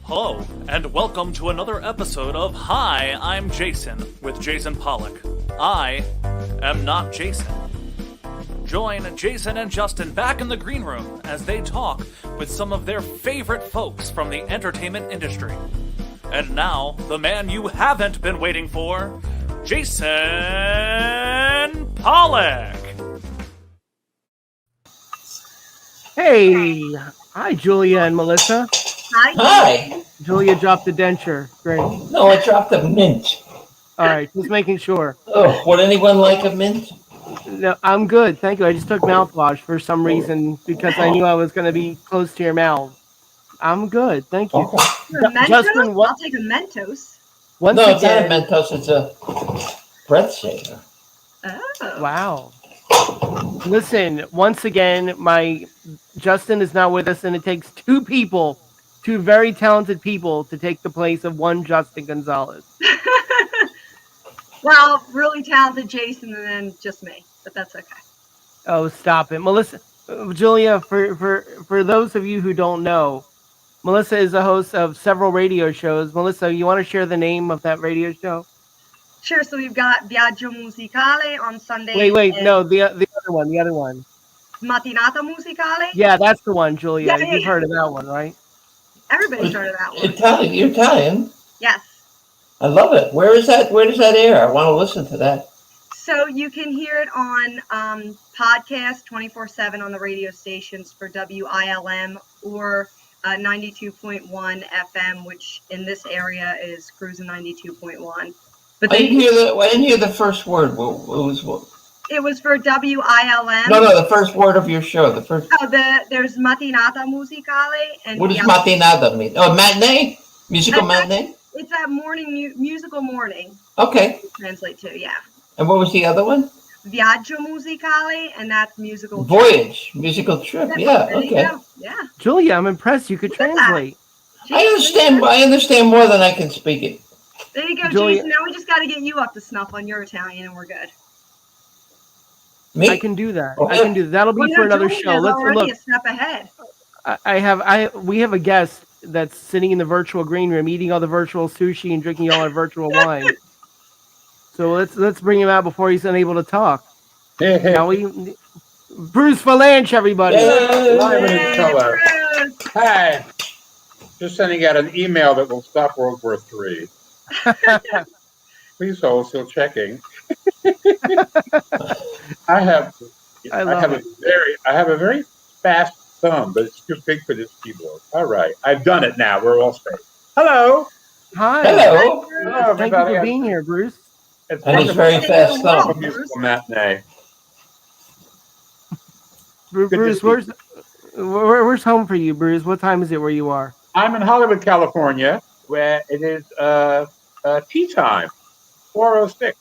Hello, and welcome to another episode of Hi, I'm Jason, with Jason Pollock. I am not Jason. Join Jason and Justin back in the green room as they talk with some of their favorite folks from the entertainment industry. And now, the man you haven't been waiting for, Jason Pollock! Hey, hi Julia and Melissa. Hi. Julia dropped the denture. Great. No, I dropped a mint. All right, just making sure. Oh, would anyone like a mint? No, I'm good. Thank you. I just took mouthwash for some reason because I knew I was going to be close to your mouth. I'm good. Thank you. Okay. Mentos? Justin, what? I'll take a Mentos. Once No, it's not a again, Mentos. It's a breath saver. Oh. wow. Listen, once again, Justin is not with us, and it takes two very talented people, to take the place of one Justin Gonzalez. Well, really talented Jason and then just me, but that's okay. Oh, stop it. Melissa, Julia, for those of you who don't know, Melissa is a host of several radio shows. Melissa, you want to share the name of that radio show? Sure, so we've got Viaggio Musicale on Sunday. Wait, no, the other one. Mattinata Musicale? Yeah, that's the one, Julia. Yeah. You've heard of that one, right? Everybody's heard of that one. Italian. You're Italian. Yes. I love it. Where is that? Where does that air? I want to listen to that. So you can hear it on podcast 24/7 on the radio stations for WILM or 92.1 FM, which in this area is cruising 92.1. But I didn't hear the first word. What? it was for WILM. No, the first word of your show. The first. Oh, there's Mattinata Musicale. And What does mattinata mean? Oh, matinee? Musical That's- matinee? It's that morning, musical morning. Okay. Translate to, yeah. And what was the other one? Viaggio Musicale, and that's musical. Voyage. Musical trip. Yeah. There you Okay. go. Yeah. Julia, I'm impressed you could Look at that. translate. I understand more than I can speak it. There you go, Julia- Jason. Now we just got to get you up to snuff on your Italian, and we're good. Me? I can do that. Okay. I can do that. That'll be Well, for no, another Julia's show. Let's already look. a step ahead. We have a guest that's sitting in the virtual green room, eating all the virtual sushi and drinking all our virtual wine. So let's bring him out before he's unable to talk. Hey, Now Bruce Vilanch, everybody. live in Hey, color. Bruce. Hi. Just sending out an email that will stop World War III. Please hold, still checking. I have a very fast thumb, but it's too big for this keyboard. All right, I've done it now. We're all safe. Hello. Hi. Hello. Hello, Thank you for being here, Bruce. It's And it's wonderful. very fast Wow. thumb. Musical matinee. Bruce, where's home for you, Bruce? What time is it where you are? I'm in Hollywood, California, where it is tea time, 4:06.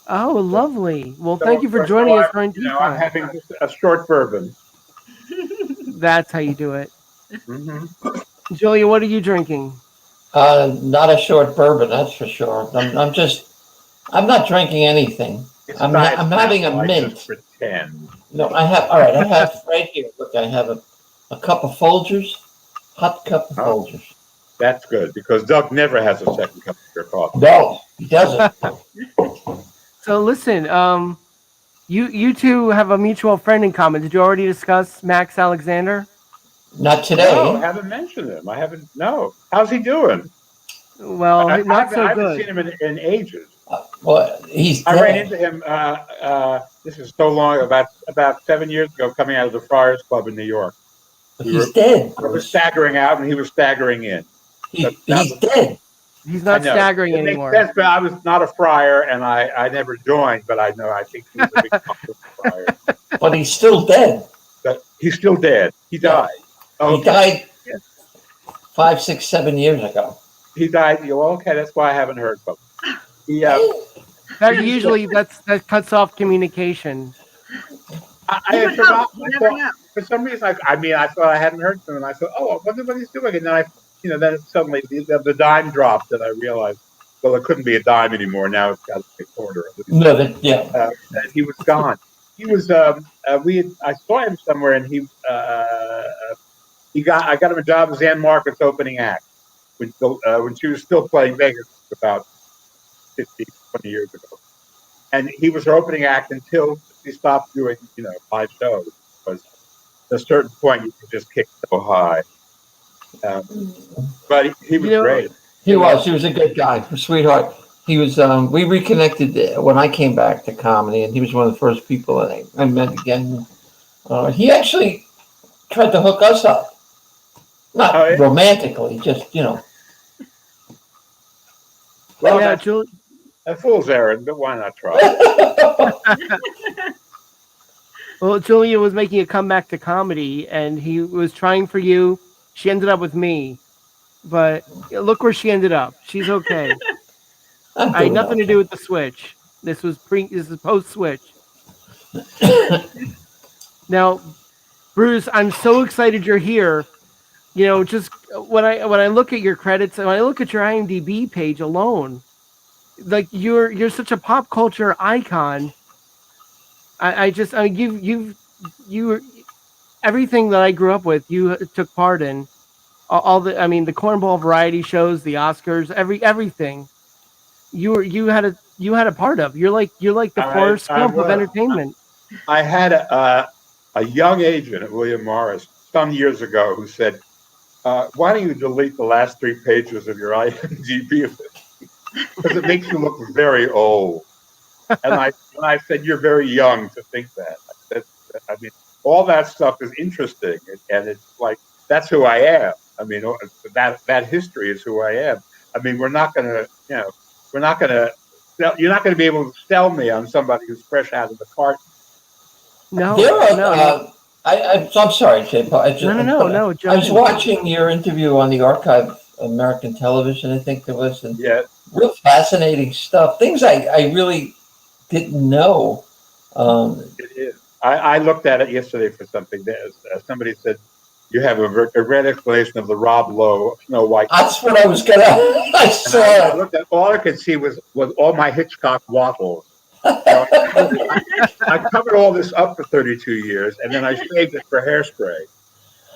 Oh, lovely. Well, So, thank you for so joining us I- for I'm time. having just a short bourbon. That's how you do it. Mm-hmm. Julia, what are you drinking? Not a short bourbon, that's for sure. I'm not drinking anything. I'm having a I mint. just pretend. No, I have right here. Look, I have a cup of Folgers, hot cup of Oh. Folgers. That's good because Doug never has a second cup of your coffee. No, he doesn't. So listen, you two have a mutual friend in common. Did you already discuss Max Alexander? Not today. No, I haven't mentioned him. I haven't. No. How's he doing? Well, I not so haven't good. seen him in ages. Well, he's I ran dead. into him. This is so long. About 7 years ago, coming out of the Friars Club in New York. He's dead. I was staggering out, and he was staggering in. He's dead. He's not I know. staggering It makes anymore. sense, but I was not a friar, and I never joined. But I think he was a big friar. But he's still dead. But he's still dead. He died. He died 5, 6, 7 years ago. He died. Okay, that's why I haven't heard from him. He, That cuts off communication. I You had would know. forgotten. You never know. For some reason, I thought I hadn't heard from him. I thought, oh, I wonder what he's doing. And then then suddenly the dime dropped, and I realized, well, it couldn't be a dime anymore. Now it's got to be a quarter. No, And he was gone. He was. I saw him somewhere, and I got him a job as Ann Margaret's opening act. when she was still playing Vegas about 15, 20 years ago. And he was her opening act until she stopped doing, live shows. Because at a certain point, you could just kick so high. But he was great. He was a good guy, a sweetheart. He was. We reconnected when I came back to comedy, and he was one of the first people that I met again. He actually tried to hook us up, not romantically, just Well, yeah, that's a fool's errand, but why not try? Well, Julia was making a comeback to comedy, and he was trying for you. She ended up with me, but look where she ended up. She's okay. I had nothing to do with the switch. This is post switch. Now, Bruce, I'm so excited you're here. Just when I look at your credits and when I look at your IMDb page alone, like you're such a pop culture icon. You everything that I grew up with, you took part in. The cornball variety shows, the Oscars, everything. You had a part of. You're like the Forrest Gump of entertainment. I had a young agent at William Morris some years ago who said, "Why don't you delete the last 3 pages of your IMDb because it makes you look very old?" And I said, "You're very young to think that." All that stuff is interesting, and it's like that's who I am. That history is who I am. We're not going to, you're not going to be able to sell me on somebody who's fresh out of the carton. No, I'm sorry, Jay Paul. No. I was watching your interview on the Archive American Television, I think it was, and real fascinating stuff. Things I really didn't know. It is. I looked at it yesterday for something. Somebody said you have a great explanation of the Rob Lowe Snow White. That's what I was gonna. I saw it. I looked at all I could see was all my Hitchcock waffles. I covered all this up for 32 years, and then I saved it for Hairspray.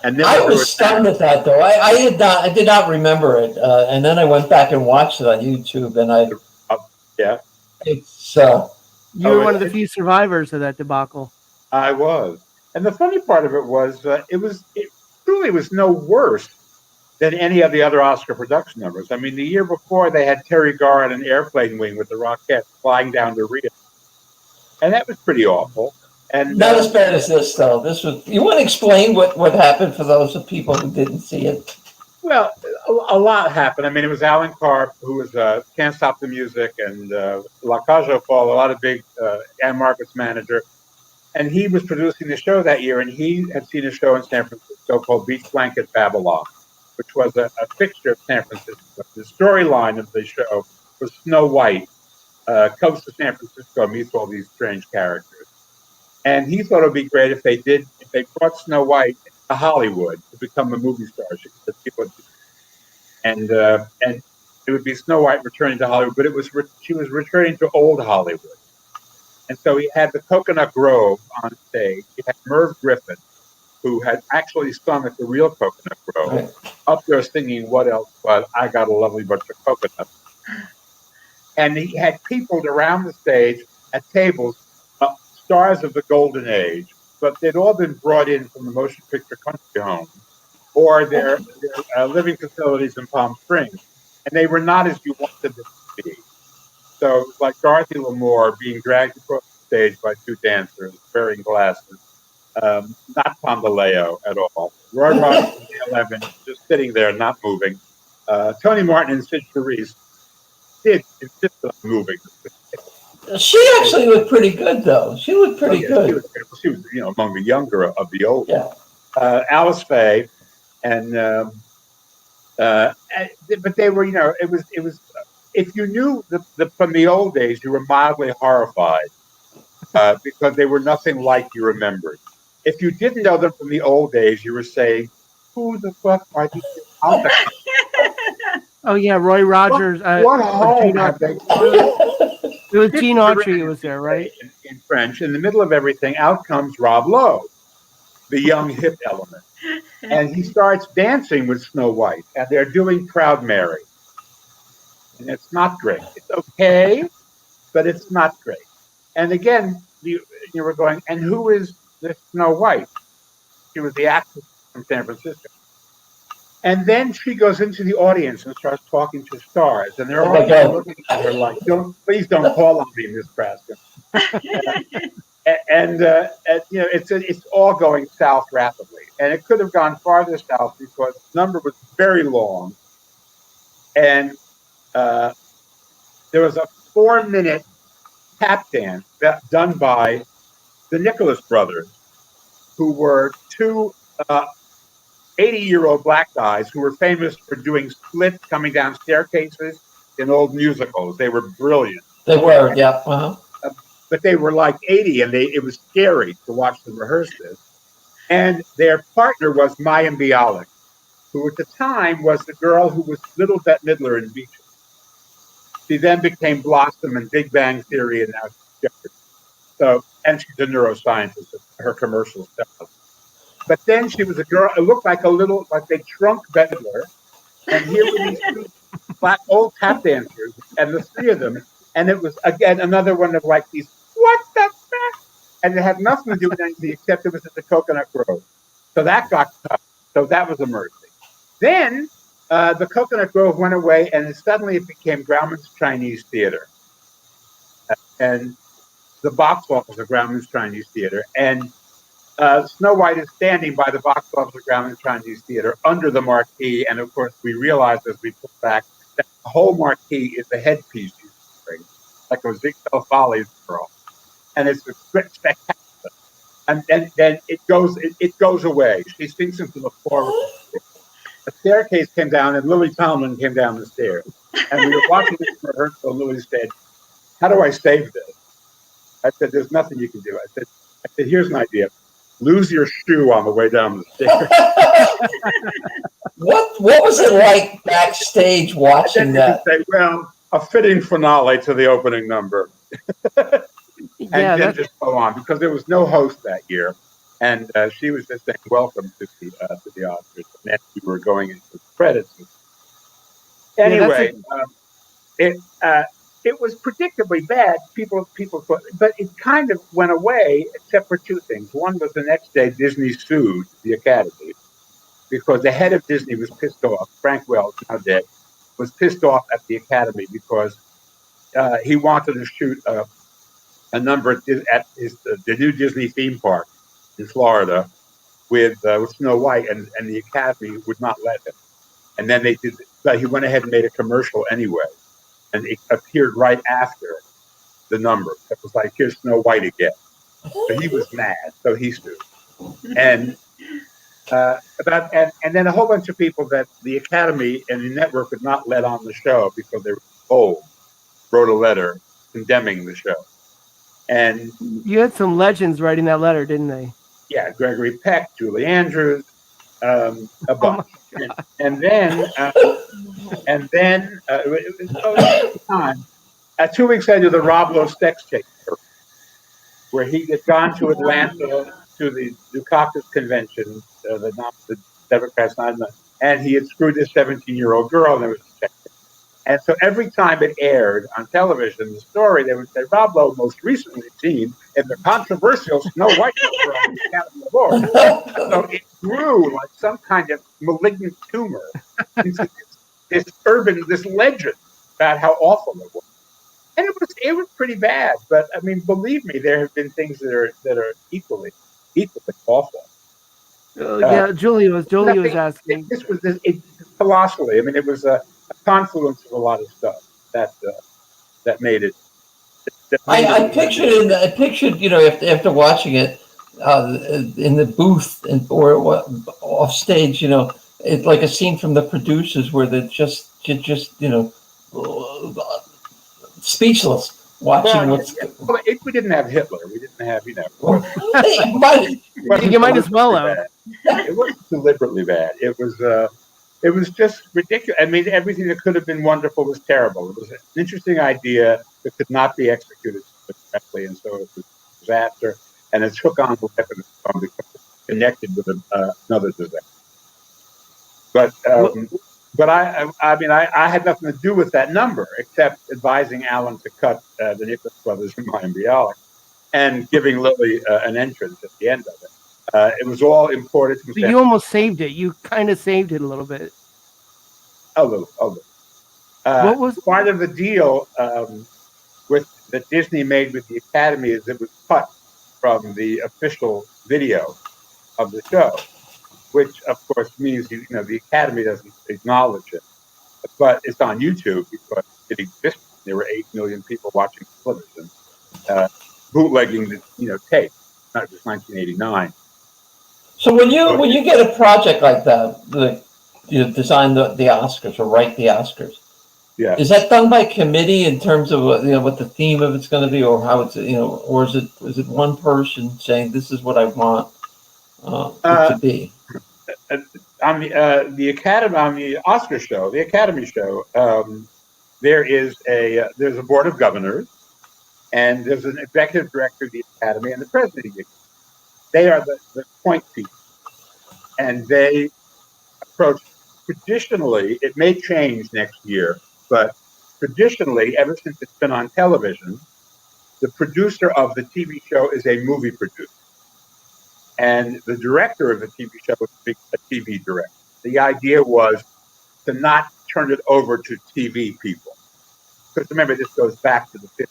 And then I was stunned at that, though. I did not remember it, and then I went back and watched it on YouTube, and it's. You were one of the few survivors of that debacle. I was, and the funny part of it was, it truly was no worse than any of the other Oscar production numbers. The year before they had Terry Garr on an airplane wing with the Rockettes flying down to Rio, and that was pretty awful. And not as bad as this, though. This was. You want to explain what happened for those of people who didn't see it? Well, a lot happened. It was Alan Carr, who was Can't Stop the Music and La Cage aux Folles, a lot of big Ann Margaret's manager. And he was producing the show that year, and he had seen a show in San Francisco called Beach Blanket Babylon, which was a fixture of San Francisco. The storyline of the show was Snow White comes to San Francisco and meets all these strange characters. And he thought it would be great if they brought Snow White to Hollywood to become a movie star. And it would be Snow White returning to Hollywood, but she was returning to old Hollywood. And so he had the Coconut Grove on stage. He had Merv Griffin, who had actually sung at the real Coconut Grove, up there singing What Else But I Got a Lovely Bunch of Coconuts. And he had people around the stage at tables, stars of the golden age, but they'd all been brought in from the motion picture country homes or their living facilities in Palm Springs. And they were not as you wanted them to be. So it was like Dorothy Lamour being dragged across the stage by 2 dancers wearing glasses. Not Tom DeLeo at all. Roy Rogers and Dale Evans just sitting there, not moving. Tony Martin and Sid Charisse did insist on moving. She actually looked pretty good, though. She looked pretty good. She was, among the younger of the old. Yeah. Alice Faye, and but they were, it was. If you knew from the old days, you were mildly horrified because they were nothing like you remembered. If you didn't know them from the old days, you were saying, "Who the fuck are these?" Oh yeah, Roy Rogers. What home have they? It was Gene Autry who was there, right? In French, in the middle of everything, out comes Rob Lowe, the young hip element. and he starts dancing with Snow White, and they're doing Proud Mary. And it's not great. It's okay, but it's not great. And again, you were going, and who is this Snow White? She was the actress from San Francisco. And then she goes into the audience and starts talking to stars, and they're all looking at her like, please don't call on me, Miss Kraska. And it's all going south rapidly, and it could have gone farther south because the number was very long, and there was a 4-minute tap dance done by the Nicholas brothers, who were two 80-year-old black guys who were famous for doing splits coming down staircases in old musicals. They were brilliant. They were, yeah. Uh-huh. But they were like 80, and it was scary to watch them rehearse this. And their partner was Mayim Bialik, who at the time was the girl who was Little Bette Midler in Beaches. She then became Blossom and Big Bang Theory, and now she's Jeopardy. So, and she's a neuroscientist. Her commercials tell. But then she was a girl. It looked like they shrunk Bette Midler, and here were these two black old tap dancers, and the three of them. And it was again another one of like these. What the fuck? And it had nothing to do with anything except it was at the Coconut Grove. So that got cut. So that was a mercy. Then the Coconut Grove went away, and suddenly it became Grauman's Chinese Theater. And the box office of Grauman's Chinese Theater. And Snow White is standing by the box office of Grauman's Chinese Theater under the marquee. And of course, we realized as we put back that the whole marquee is the headpiece she's wearing, like a Ziegfeld Follies girl. And it's spectacular. And then it goes away. She sinks into the floor. A staircase came down, and Lily Tomlin came down the stairs. And we were watching this rehearsal, and Lily said, "How do I save this?" I said, "There's nothing you can do." I said, "Here's an idea. Lose your shoe on the way down the stairs." What was it like backstage watching that? Say, well, a fitting finale to the opening number. And then just go on, because there was no host that year, and she was just saying welcome to the Oscars, and then we were going into the credits. Anyway, it was predictably bad. People thought, but it kind of went away, except for two things. One was the next day Disney sued the Academy because the head of Disney was pissed off. Frank Wells, now dead, was pissed off at the Academy because he wanted to shoot a number at the new Disney theme park in Florida with Snow White, and the Academy would not let him. And then they did, but he went ahead and made a commercial anyway, and it appeared right after the number. It was like, here's Snow White again. So he was mad, so he sued. And and then a whole bunch of people that the Academy and the network would not let on the show because they were old, wrote a letter condemning the show. And you had some legends writing that letter, didn't they? Yeah, Gregory Peck, Julie Andrews, a bunch. And then 2 weeks later, the Rob Lowe sex tape, where he had gone to Atlanta to the Dukakis convention, the Democrats, and he had screwed this 17-year-old girl, and there was a sex tape. And so every time it aired on television, the story, they would say, Rob Lowe most recently seen in the controversial Snow White cover on the Academy Award. So it grew like some kind of malignant tumor into this legend about how awful it was. And it was pretty bad. But I mean, believe me, there have been things that are equally awful. Julie was asking. This was colossally. I mean, it was a confluence of a lot of stuff that made it. I pictured, after watching it in the booth or off stage, it's like a scene from The Producers where they're just speechless watching what's. Well, we didn't have Hitler. We didn't have, you might as well have. It wasn't deliberately bad. It was just ridiculous. I mean, everything that could have been wonderful was terrible. It was an interesting idea that could not be executed correctly, and so it was a disaster. And it took on the weapon of become connected with another disaster. But Well, I mean, I had nothing to do with that number except advising Alan to cut the Nicholas Brothers and Mayim Bialik and giving Lily an entrance at the end of it. It was all imported from you almost saved it. You kind of saved it a little bit. a little. What was? Part of the deal with that Disney made with the Academy is it was cut from the official video of the show, which of course means the Academy doesn't acknowledge it, but it's on YouTube because it existed. There were 8 million people watching television, bootlegging the tape. It was 1989. So when you get a project like that, you design the Oscars or write the Oscars, yeah, is that done by committee in terms of what the theme of it's going to be, or how it's or is it one person saying this is what I want it to be? On the Academy, on the Oscar show, the Academy show, there's a board of governors, and there's an executive director of the Academy and the president of the Academy. They are the point people, and they approach traditionally. It may change next year, but traditionally, ever since it's been on television, the producer of the TV show is a movie producer. And the director of the TV show was a TV director. The idea was to not turn it over to TV people. Because remember, this goes back to the 50s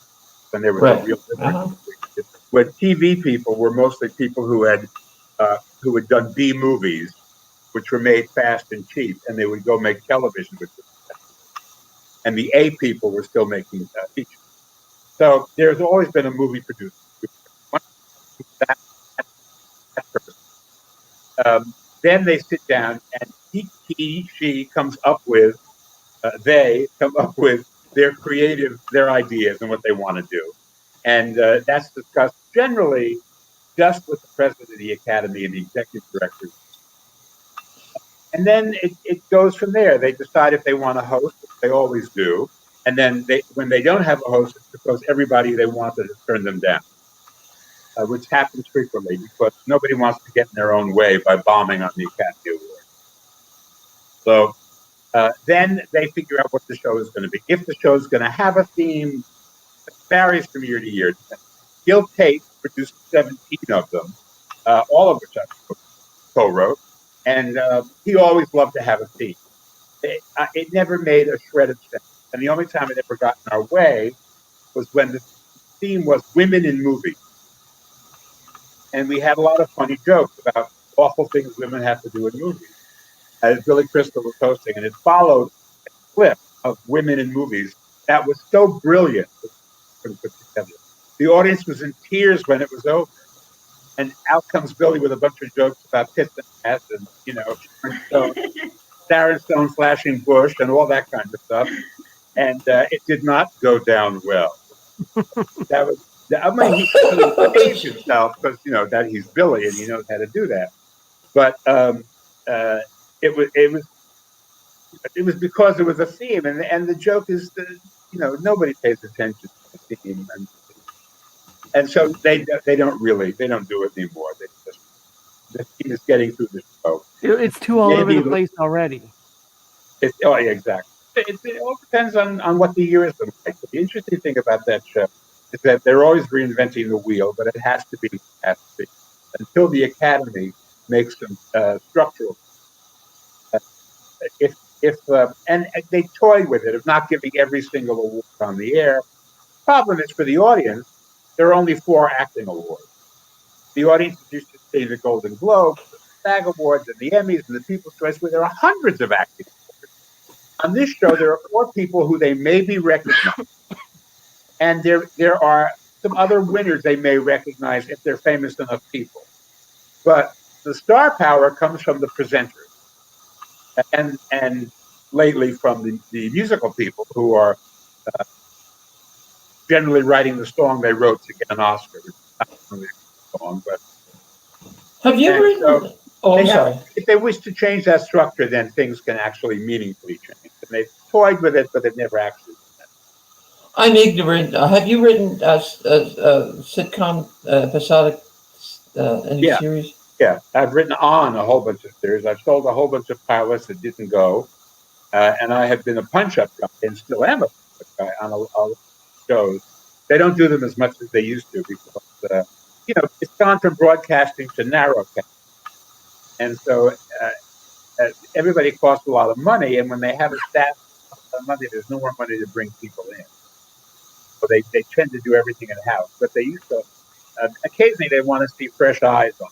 when there was a real difference. When TV people were mostly people who had done B movies, which were made fast and cheap, and they would go make television with them. And the A people were still making features. So there's always been a movie producer. That person. Then they sit down and she comes up with, they come up with their ideas and what they want to do. And that's discussed generally just with the president of the Academy and the executive directors. And then it goes from there. They decide if they want to host, which they always do. And then when they don't have a host, it's because everybody they wanted to turn them down, which happens frequently because nobody wants to get in their own way by bombing on the Academy Award. So then they figure out what the show is going to be. If the show is going to have a theme, it varies from year to year. Gil Tate produced 17 of them, all of which I co-wrote, and he always loved to have a theme. It never made a shred of sense. And the only time it ever got in our way was when the theme was women in movies. And we had a lot of funny jokes about awful things women have to do in movies. As Billy Crystal was hosting, and it followed a clip of women in movies that was so brilliant. The audience was in tears when it was over. And out comes Billy with a bunch of jokes about tits and ass and, Sharon Stone flashing Bush and all that kind of stuff. And it did not go down well. He behaved himself because, that he's Billy and he knows how to do that. But it was because it was a theme. And the joke is that, nobody pays attention to the theme. And so they don't do it anymore. The team is getting through the show. It's too all over the place already. Yeah, exactly. It all depends on what the year is like. But the interesting thing about that show is that they're always reinventing the wheel, but it has to be until the Academy makes some structural. And they toy with it of not giving every single award on the air. Problem is for the audience, there are only 4 acting awards. The audience is used to seeing the Golden Globes, the SAG Awards, and the Emmys, and the People's Choice, where there are hundreds of acting awards. On this show, there are 4 people who they may be recognized, and there are some other winners they may recognize if they're famous enough people. But the star power comes from the presenters, and lately from the musical people who are generally writing the song they wrote to get an Oscar. Not really a song, but have you written? Sorry. If they wish to change that structure, then things can actually meaningfully change. And they've toyed with it, but they've never actually done it. I'm ignorant. Have you written sitcom episodic any series? Yeah, I've written on a whole bunch of series. I've sold a whole bunch of pilots that didn't go, and I have been a punch-up guy and still am a punch-up guy on a lot of shows. They don't do them as much as they used to because it's gone from broadcasting to narrowcast, and so everybody costs a lot of money. And when they have a staff of money, there's no more money to bring people in. So they tend to do everything in house. But they used to occasionally they want to see fresh eyes on.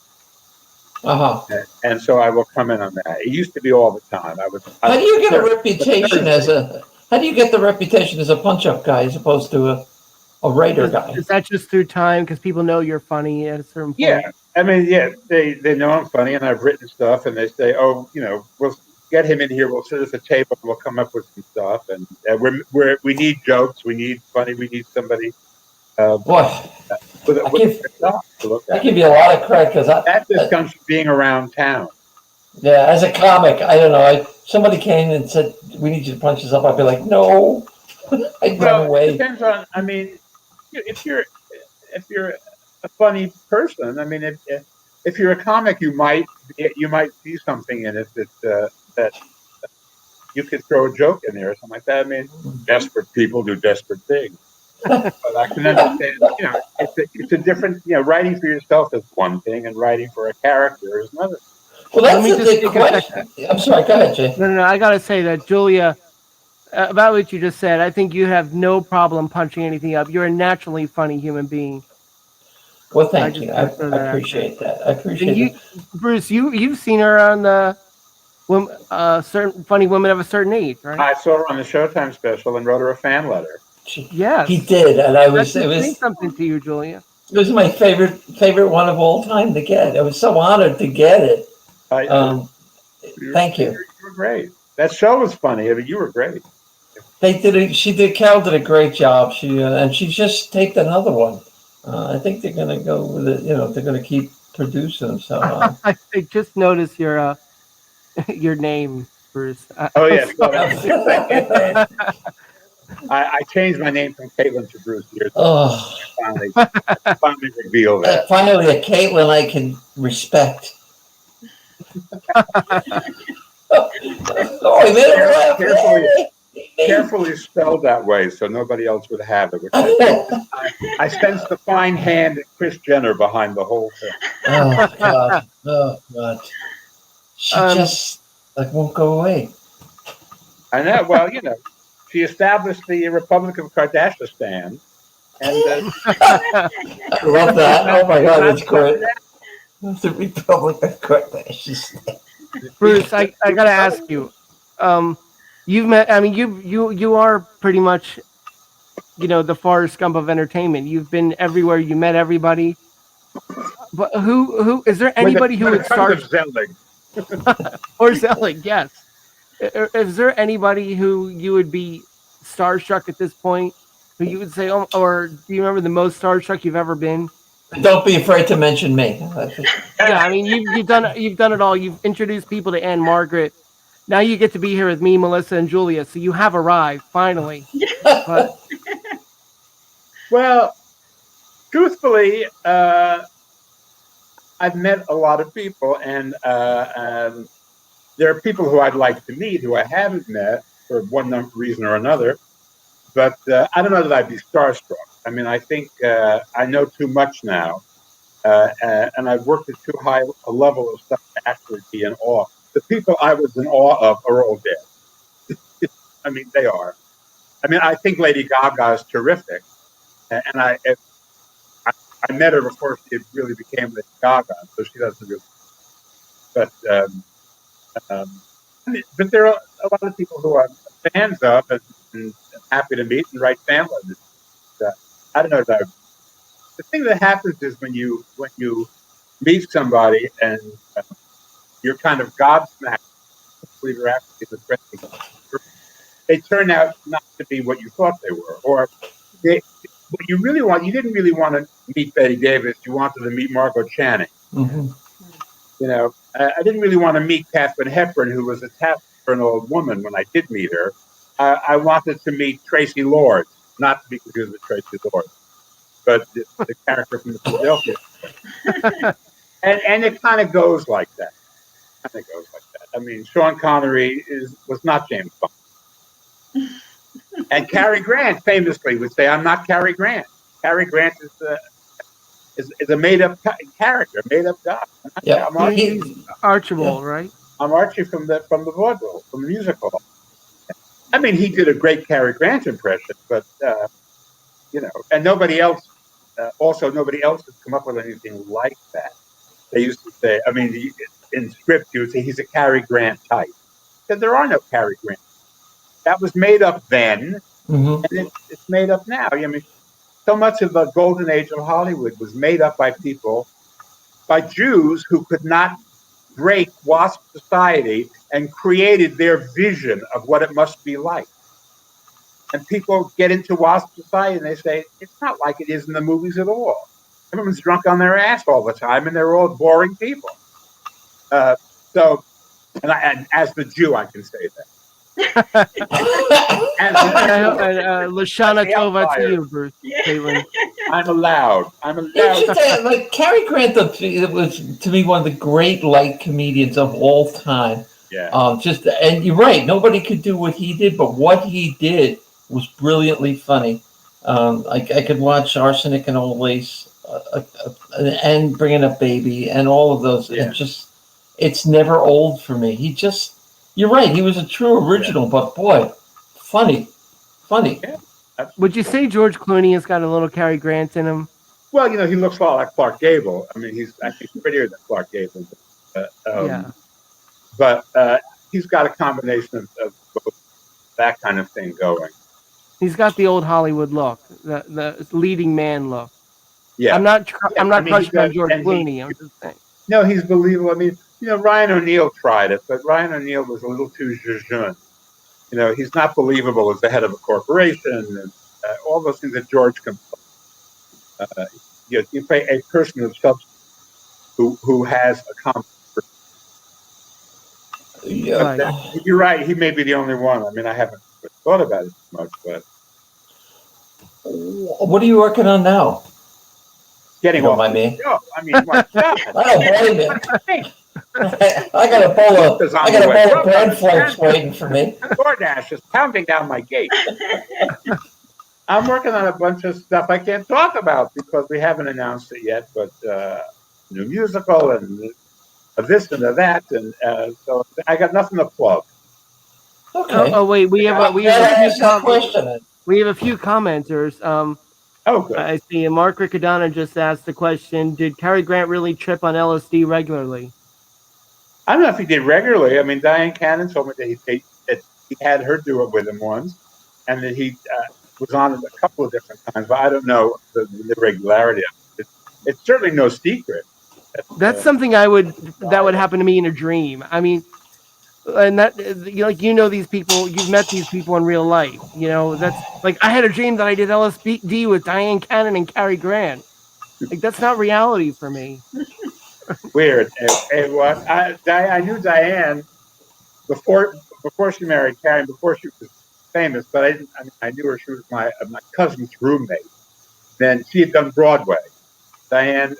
And so I will come in on that. It used to be all the time. How do you get a reputation as a? How do you get the reputation as a punch-up guy as opposed to a writer guy? Is that just through time because people know you're funny at a certain point? Yeah, I mean, yeah, they know I'm funny, and I've written stuff, and they say, oh, we'll get him in here. We'll sit at the table, and we'll come up with some stuff, and we need jokes, we need funny, we need somebody. Boy, I give you a lot of credit because that just comes from being around town. Yeah, as a comic, I don't know. Somebody came and said, "We need you to punch us up." I'd be like, "No," I'd run away. It depends on. I mean, if you're a funny person, I mean, if you're a comic, you might see something in it that you could throw a joke in there or something like that. I mean, desperate people do desperate things. But I can understand, it's a different, writing for yourself is one thing and writing for a character is another. Well, that's the big question. I'm sorry, go ahead, Jay. No, I got to say that, Julia, about what you just said, I think you have no problem punching anything up. You're a naturally funny human being. Well, thank you. I appreciate that. I appreciate it. Bruce, you've seen her on certain funny women of a certain age, right? I saw her on the Showtime special and wrote her a fan letter. Yes, he did, and it was something to you, Julia. It was my favorite one of all time to get. I was so honored to get it. Thank you. You were great. That show was funny. I mean, you were great. Carol did a great job. She just taped another one. I think they're going to go with it. They're going to keep producing. So I just noticed your name, Bruce. Oh yeah. I changed my name from Caitlin to Bruce years ago. Oh, finally revealed that. Finally, a Caitlin I can respect. Carefully spelled that way so nobody else would have it. I sense the fine hand of Kris Jenner behind the whole thing. Oh God! She just won't go away. I know. Well, she established the Republic of Kardashian, and I love that. Oh my God, that's great. The Republic of Kardashian. Bruce, I gotta ask you. You've met. I mean, you are pretty much, the Forrest Gump of entertainment. You've been everywhere. You met everybody. But who is there anybody who would start? Or Zelig, yes. Is there anybody who you would be starstruck at this point? Who you would say, or do you remember the most starstruck you've ever been? Don't be afraid to mention me. Yeah, I mean, you've done it all. You've introduced people to Anne Margaret. Now you get to be here with me, Melissa, and Julia. So you have arrived finally. But, well, truthfully, I've met a lot of people, and there are people who I'd like to meet who I haven't met for one reason or another. But I don't know that I'd be starstruck. I mean, I think I know too much now, and I've worked at too high a level of stuff to actually be in awe. The people I was in awe of are all dead. I mean, they are. I mean, I think Lady Gaga is terrific, and I met her before she really became Lady Gaga, so she doesn't really. But there are a lot of people who I'm fans of and happy to meet and write fan letters. I don't know. The thing that happens is when you meet somebody and you're kind of gobsmacked, they turn out not to be what you thought they were, or what you really want. You didn't really want to meet Betty Davis. You wanted to meet Margot Channing. Mm-hmm. I didn't really want to meet Katharine Hepburn, who was attached to an old woman when I did meet her. I wanted to meet Tracy Lord, not because she was a Tracy Lord, but the character from the Philadelphia. And it kind of goes like that. I mean, Sean Connery was not James Bond. And Cary Grant famously would say, "I'm not Cary Grant. Cary Grant is a made-up character, made-up guy. Yeah, I'm Archie. He's Archibald, right? I'm Archie from the vaudeville, from the musical." I mean, he did a great Cary Grant impression, but and nobody else. Also, nobody else has come up with anything like that. They used to say, I mean, in script, you would say he's a Cary Grant type. Because there are no Cary Grant. That was made up then, and it's made up now. I mean, so much of the golden age of Hollywood was made up by people, by Jews who could not break WASP society and created their vision of what it must be like. And people get into WASP society and they say, it's not like it is in the movies at all. Everyone's drunk on their ass all the time and they're all boring people. And as the Jew, I can say that. Lashana Tova to you, Bruce. Caitlin. I'm allowed. Like Cary Grant, it was to me one of the great light comedians of all time. Yeah. And you're right. Nobody could do what he did, but what he did was brilliantly funny. I could watch Arsenic and Old Lace and Bringing Up Baby and all of those. Yeah. It's never old for me. You're right. He was a true original, but boy, funny. Yeah, would you say George Clooney has got a little Cary Grant in him? Well, he looks a lot like Clark Gable. I mean, he's actually prettier than Clark Gable. But he's got a combination of both that kind of thing going. He's got the old Hollywood look, the leading man look. Yeah, I'm not crushing on George Clooney. I'm just saying. No, he's believable. I mean, Ryan O'Neal tried it, but Ryan O'Neal was a little too jejune. He's not believable as the head of a corporation and all those things that George can play. You play a person of substance who has accomplished. Yeah. You're right. He may be the only one. I mean, I haven't thought about it too much, but what are you working on now? Getting you off mind me? show. I mean, my God. I don't blame you. I got a bowl of bread flakes waiting for me. DoorDash is pounding down my gate. I'm working on a bunch of stuff I can't talk about because we haven't announced it yet, but new musical and this and that, and so I got nothing to plug. Okay. Oh wait, we have a few commenters. Good. I see. Mark Riccadonna just asked the question: did Cary Grant really trip on LSD regularly? I don't know if he did regularly. I mean, Diane Cannon told me that he had her do it with him once, and that he was on it a couple of different times. But I don't know the regularity of it. It's certainly no secret. That's something that would happen to me in a dream. I mean, and that these people, you've met these people in real life. That's like I had a dream that I did LSD with Diane Cannon and Cary Grant. Like that's not reality for me. Weird. It was. I knew Diane before she married Cary, before she was famous. But I knew her. She was my cousin's roommate. Then she had done Broadway. Diane.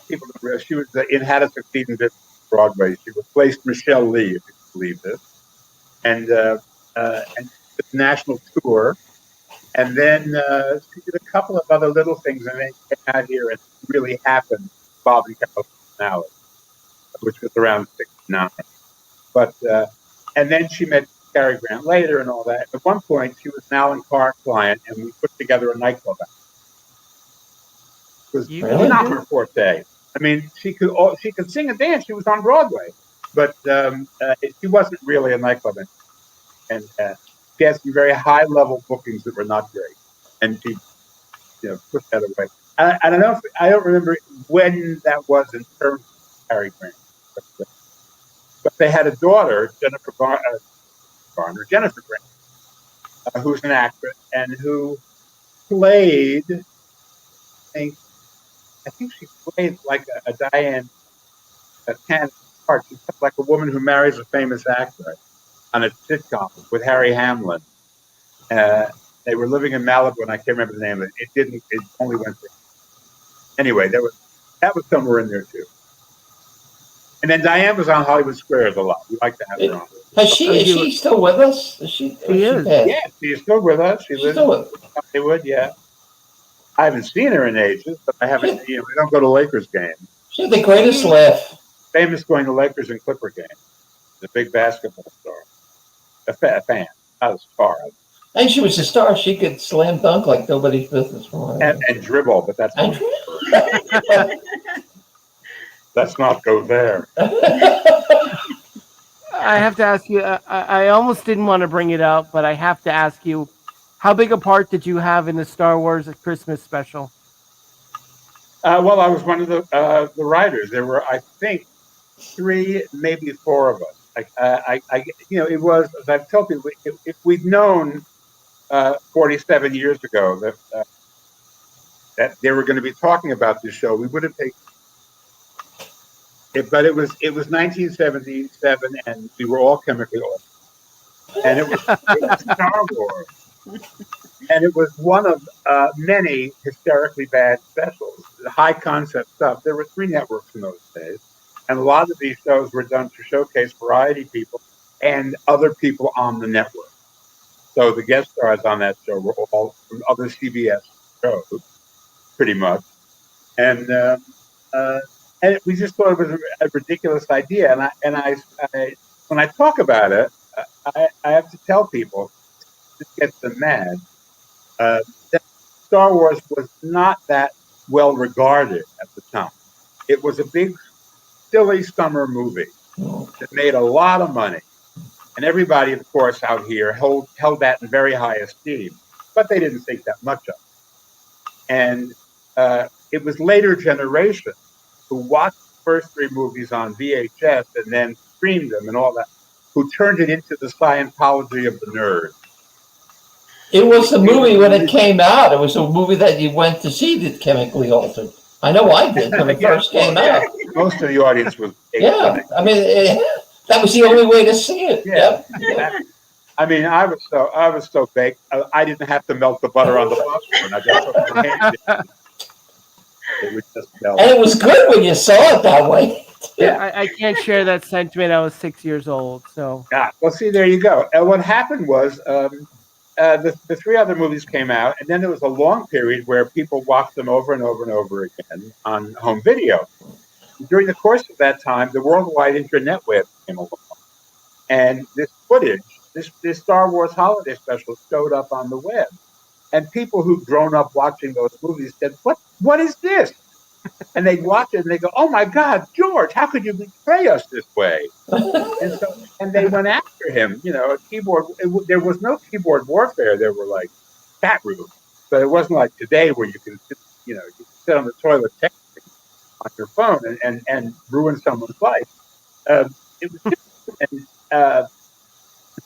She was in How to Succeed in Business Broadway. She replaced Michelle Lee, if you can believe this, and the national tour. And then she did a couple of other little things, and then came out here and really happened. Bob and Carol, which was around '69. But and then she met Cary Grant later and all that. At one point, she was an Alan Carr client, and we put together a nightclub. It was not her forte. I mean, she could sing and dance. She was on Broadway, but she wasn't really a nightclub. And she had some very high level bookings that were not great, and she pushed that away. I don't know. I don't remember when that was in terms of Cary Grant, but they had a daughter, Jennifer Grant, who's an actress and who played. I think she played like a Diane Cannon part. She's like a woman who marries a famous actor on a sitcom with Harry Hamlin. They were living in Malibu, and I can't remember the name of it. It only went to. Anyway, that was somewhere in there too. And then Diane was on Hollywood Squares a lot. We like to have her on. Is she still with us? She is. Yeah, she's still with us. She's still with in Hollywood, yeah. I haven't seen her in ages, but I haven't, we don't go to Lakers games. She had the greatest laugh. Famous going to Lakers and Clipper games. She's a big basketball star. A fan, not a star. And she was a star. She could slam dunk like nobody's business. And dribble, but that's let's not go there. I have to ask you, I almost didn't want to bring it up, but I have to ask you, how big a part did you have in the Star Wars Christmas special? Well, I was one of the writers. There were, I think, 3, maybe 4 of us. It was, as I've told people, if we'd known 47 years ago that they were going to be talking about this show, we would have taken it. But it was 1977, and we were all chemically old, and it was Star Wars, and it was one of many hysterically bad specials, high concept stuff. There were 3 networks in those days, and a lot of these shows were done to showcase variety people and other people on the network. So the guest stars on that show were all from other CBS shows, pretty much, and we just thought it was a ridiculous idea. And I when I talk about it, I have to tell people, this gets them mad, that Star Wars was not that well regarded at the time. It was a big, silly summer movie that made a lot of money. And everybody, of course, out here held that in very high esteem, but they didn't think that much of it. And it was later generations who watched the first 3 movies on VHS and then streamed them and all that, who turned it into the Scientology of the nerd. It was the movie when it came out. It was a movie that you went to see that chemically altered. I know I did when it first came out. Most of the audience was. Yeah, I mean, that was the only way to see it. Yeah. Yep. I mean, I was so baked. I didn't have to melt the butter on the popcorn. I just it would just melt. And it was good when you saw it that way. Yeah, I can't share that sentiment. I was 6 years old, so. Yeah. Well, see, there you go. And what happened was the 3 other movies came out, and then there was a long period where people watched them over and over and over again on home video. During the course of that time, the worldwide internet web came along, and this footage, this Star Wars holiday special, showed up on the web, and people who'd grown up watching those movies said, "What is this?" And they'd watch it and they go, "Oh my God, George, how could you betray us this way?" and they went after him. You know, there was no keyboard warfare. There were like chat rooms, but it wasn't like today where you can sit on the toilet texting on your phone and ruin someone's life. It was different. And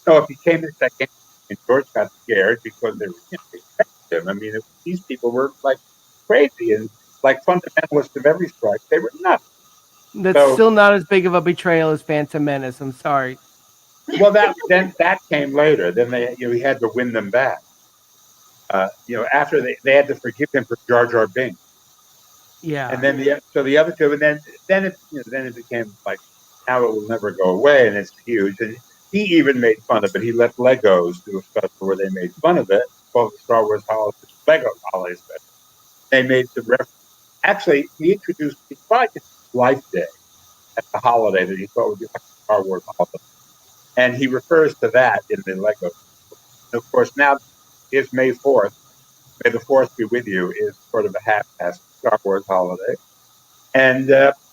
so it became a second, and George got scared because they protected him. I mean, these people were like crazy and like fundamentalists of every stripe. They were nuts. That's still not as big of a betrayal as Phantom Menace. I'm sorry. Well, that came later. Then he had to win them back. After they had to forgive him for Jar Jar Binks. Yeah. And then the other 2, and then it became like, now it will never go away, and it's huge. And he even made fun of it. He let Legos do a special where they made fun of it, called the Star Wars Lego Holiday Special. They made some reference. Actually, he probably did Life Day at the holiday that he thought would be like a Star Wars holiday. And he refers to that in the Lego. And of course, now it's May 4th. May the 4th be with you is sort of a half-assed Star Wars holiday. And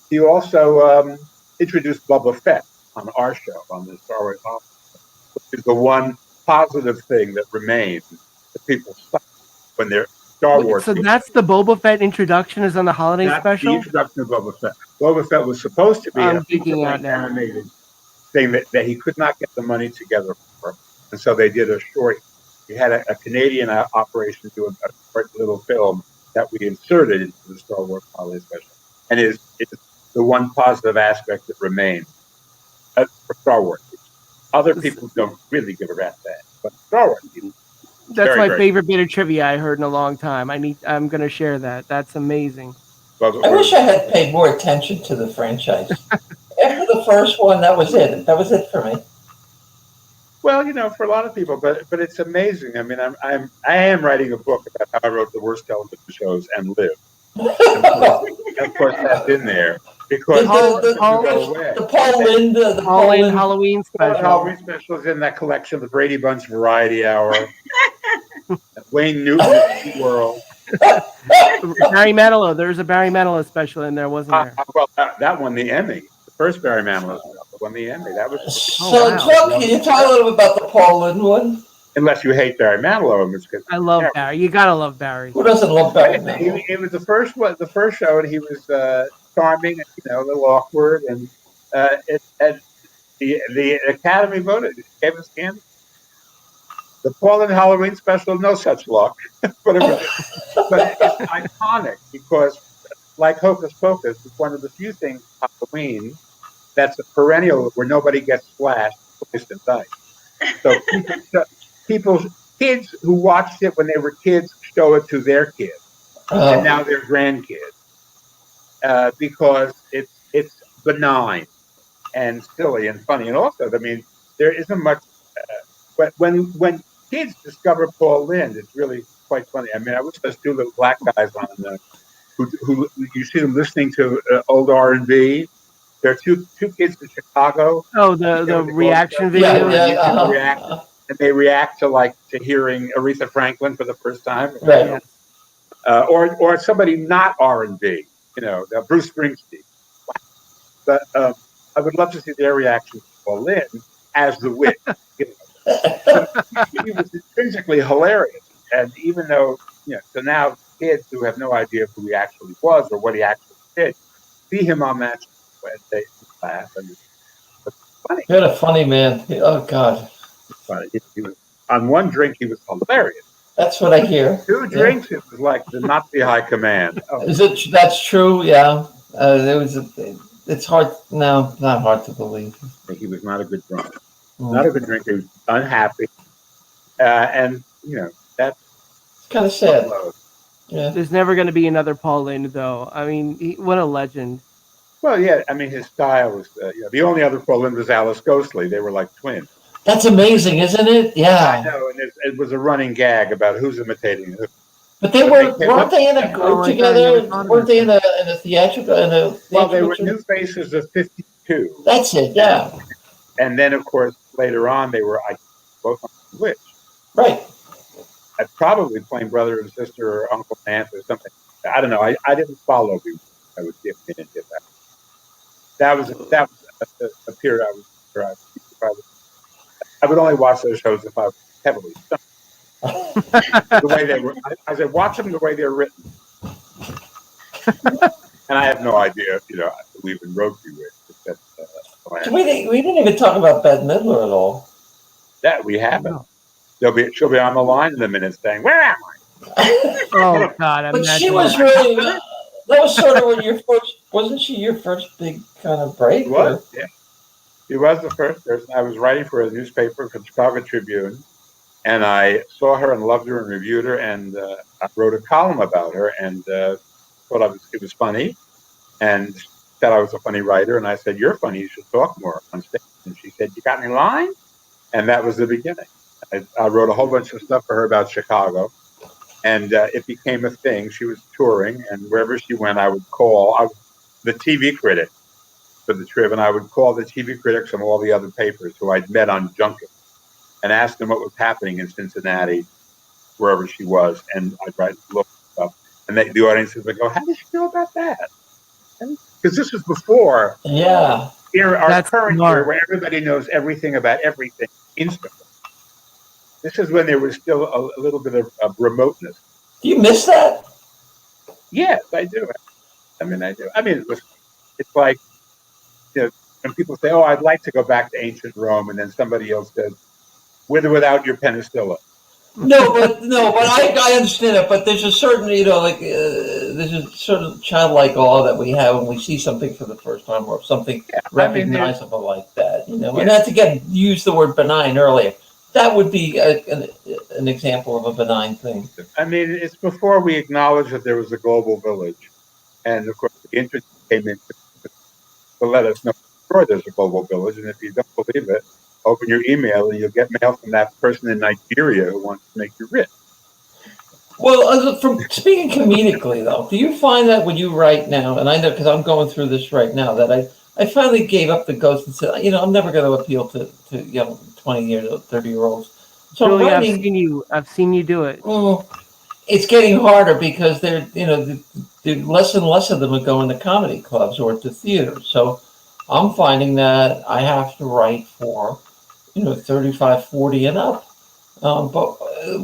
he also introduced Boba Fett on our show, on the Star Wars holiday, which is the one positive thing that remains that people stop when they're Star Wars. So that's the Boba Fett introduction is on the holiday special? The introduction of Boba Fett. Boba Fett was supposed to be an animated thing that he could not get the money together for. And so they did a short. We had a Canadian operation do a short little film that we inserted into the Star Wars holiday special. And it's the one positive aspect that remains for Star Wars. Other people don't really give a rat's ass, but Star Wars people. That's my favorite bit of trivia I heard in a long time. I'm going to share that. That's amazing. I wish I had paid more attention to the franchise. After the first one. That was it. That was it for me. Well, for a lot of people, but it's amazing. I mean, I am writing a book about how I wrote the worst television shows and lived. Of course, that's in there because The Paul Lynde, the Paul Lynde Halloween special. Halloween special is in that collection, the Brady Bunch Variety Hour, Wayne Newton's World. Barry Manilow. There's a Barry Manilow special in there, wasn't there? Well, that won the Emmy. The first Barry Manilow special won the Emmy. That was. So, can you talk a little bit about the Paul Lynde one? Unless you hate Barry Manilow, in which case I love Barry. You gotta love Barry. Who doesn't love Barry Manilow? It was the first one. The first show, and he was charming and a little awkward, and the Academy voted, gave us candy. The Paul Lynde Halloween special, no such luck, but it's iconic because, like Hocus Pocus, it's one of the few things Halloween that's a perennial where nobody gets splashed, sliced, and diced. So kids who watched it when they were kids show it to their kids, and now they're grandkids, because it's benign and silly and funny, and also, I mean, there isn't much. But when kids discover Paul Lynde, it's really quite funny. I mean, I wish those two little black guys on who you see them listening to old R&B. There are two kids in Chicago. Oh, the reaction video. Yeah. And they react to hearing Aretha Franklin for the first time, right? Or somebody not R&B, Bruce Springsteen. But I would love to see their reaction to Paul Lynde as the witch. He was intrinsically hilarious, and even though so now kids who have no idea who he actually was or what he actually did see him on that show and they laugh, and it's funny. You're a funny man. Oh God. He was, on one drink, he was hilarious. That's what I hear. 2 drinks, it was like the Nazi high command. Oh. Is it? That's true. Yeah. It's hard. No, not hard to believe. He was not a good drunk. Not a good drinker. He was unhappy, and that's kind of sad. Yeah. There's never going to be another Paul Lynde, though. I mean, what a legend. Well, yeah. I mean, his style was. The only other Paul Lynde was Alice Ghostley. They were like twins. That's amazing, isn't it? Yeah. I know, and it was a running gag about who's imitating who. But weren't they in a group together? Weren't they in a theatrical? Well, they were New Faces of '52. That's it. Yeah. And then, of course, later on, they were both on the Witch. Right. I'd probably playing brother and sister or uncle and aunt or something. I don't know. I didn't follow him. I was gifted into that. That was a period I would only watch those shows if I was heavily stoned. The way they were, I said, watch them the way they're written. And I have no idea, I believe in Road to Witch. We didn't even talk about Bette Midler at all. That we haven't. She'll be on the line in a minute saying, "Where am I?" Oh God! But she was really. That was sort of when your first. Wasn't she your first big kind of break? She was. Yeah. She was the first person. I was writing for a newspaper, for the Chicago Tribune, and I saw her and loved her and reviewed her, and I wrote a column about her and thought it was funny, and said I was a funny writer, and I said, "You're funny. You should talk more on stage." And she said, "You got any lines?" And that was the beginning. I wrote a whole bunch of stuff for her about Chicago, and it became a thing. She was touring, and wherever she went, I would call. I was the TV critic for the Trib, and I would call the TV critics from all the other papers who I'd met on junkets and ask them what was happening in Cincinnati, wherever she was, and I'd write look stuff, and the audience would go, "How did she know about that?" Because this was before, our current year, where everybody knows everything about everything instantly. This is when there was still a little bit of remoteness. Do you miss that? Yes, I do. I mean, I do. I mean, it's like, when people say, "Oh, I'd like to go back to ancient Rome," and then somebody else says, "With or without your penicillin." No, but I understand it. But there's a certain, there's a certain childlike awe that we have when we see something for the first time or something recognizable like that. And not to use the word benign earlier. That would be an example of a benign thing. I mean, it's before we acknowledged that there was a global village, and of course the internet came in to let us know sure there's a global village, and if you don't believe it, open your email and you'll get mail from that person in Nigeria who wants to make you rich. Well, from speaking comedically, though, do you find that when you write now, and I know because I'm going through this right now, that I finally gave up the ghost and said, I'm never going to appeal to 20 or 30-year-olds. So I'm Julie, writing. I've seen you do it. It's getting harder because they're less and less of them are going to comedy clubs or to theater. So I'm finding that I have to write for 35, 40 and up. But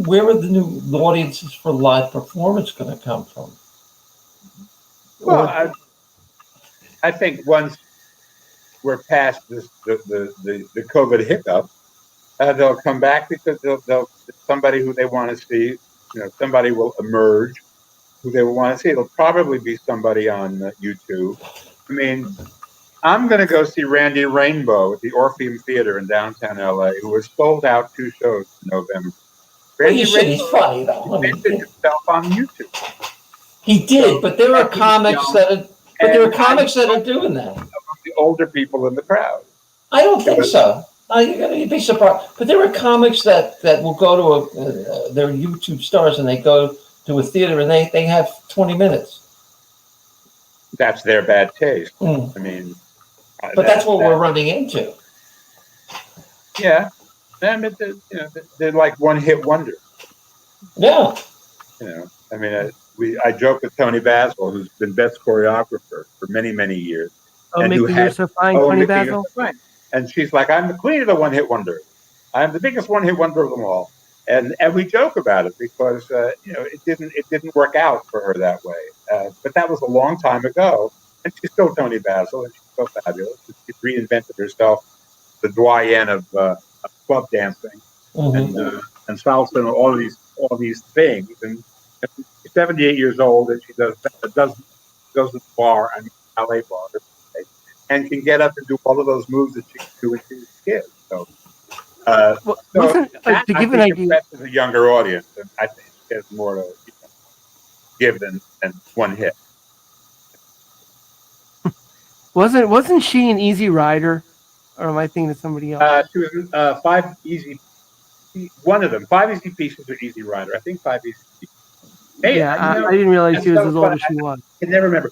where are the new audiences for live performance going to come from? Well, I think once we're past this, the COVID hiccup, they'll come back because they'll somebody who they want to see, somebody will emerge who they will want to see. It'll probably be somebody on YouTube. I mean, I'm going to go see Randy Rainbow at the Orpheum Theater in downtown LA, who has sold out 2 shows in November. Randy Well, he's funny, though. invented himself on YouTube. He did, but there are comics that are doing that. The older people in the crowd. I don't think so. You'd be surprised. But there are comics that will go to they're YouTube stars and they go to a theater and they have 20 minutes. That's their bad taste. I mean, but that's what we're running into. Yeah, I mean, they're like one-hit wonders. Yeah. I mean, I joke with Tony Basil, who's been best choreographer for many, many years. And who had so fine, Tony Basil. And she's like, I'm the queen of the one-hit wonder. I'm the biggest one-hit wonder of them all. And we joke about it because it didn't work out for her that way. But that was a long time ago, and she's still Tony Basil, and she's so fabulous. She reinvented herself, the doyen of club dancing and salsa and all these things. And she's 78 years old, and she goes to the bar and ballet bar, and can get up and do all of those moves that she could do when she was a kid. So. To give an idea, as a younger audience, and I think she has more to give than one hit. Wasn't she an Easy Rider, or am I thinking of somebody else? She was 5 Easy. One of them, 5 Easy Pieces or Easy Rider. I think 5 Easy Pieces. Hey, I didn't realize she was as old as she was. I can never remember.